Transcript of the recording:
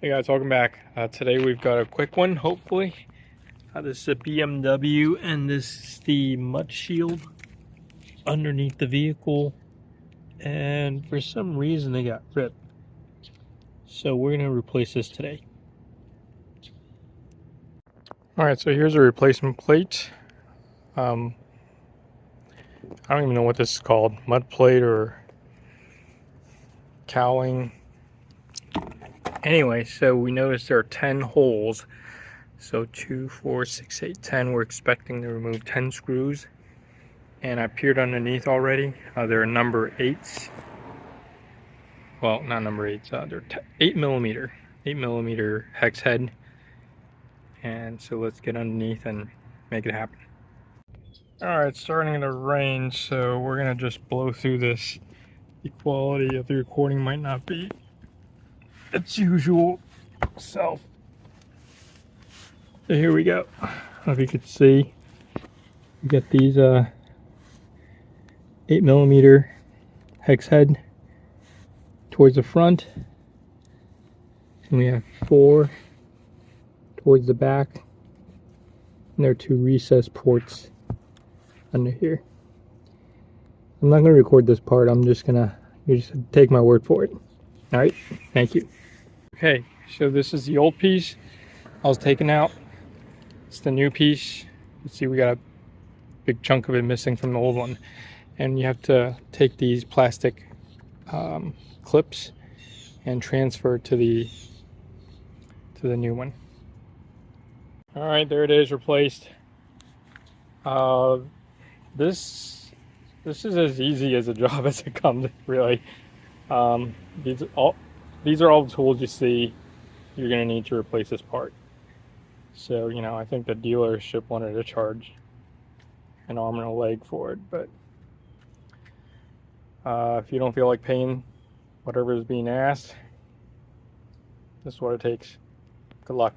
Hey guys, welcome back. Today we've got a quick one, hopefully. This is a BMW and this is the mud shield underneath the vehicle. And for some reason they got ripped. So we're going to replace this today. Alright, so here's a replacement plate. I don't even know what this is called. Mud plate or cowling. Anyway, so we noticed there are 10 holes. So 2, 4, 6, 8, 10. We're expecting to remove 10 screws. And I peered underneath already. They're number 8s. Well, not number 8s. They're 8 millimeter hex head. And so let's get underneath and make it happen. Alright, it's starting to rain, so we're going to just blow through this. The quality of the recording might not be its usual self. So here we go. I don't know if you could see. We got these 8 millimeter hex head towards the front, and we have 4 towards the back, and there are 2 recessed ports under here. I'm not going to record this part. You just take my word for it. All right, thank you. Okay, so this is the old piece I was taking out. It's the new piece. You see we got a big chunk of it missing from the old one, and you have to take these plastic clips and transfer to the new one. All right, there it is, replaced. This is as easy as a job as it comes, really. These are all the tools you see you're going to need to replace this part. So, you know, I think the dealership wanted to charge an arm and a leg for it, but if you don't feel like paying whatever is being asked, this is what it takes. Good luck.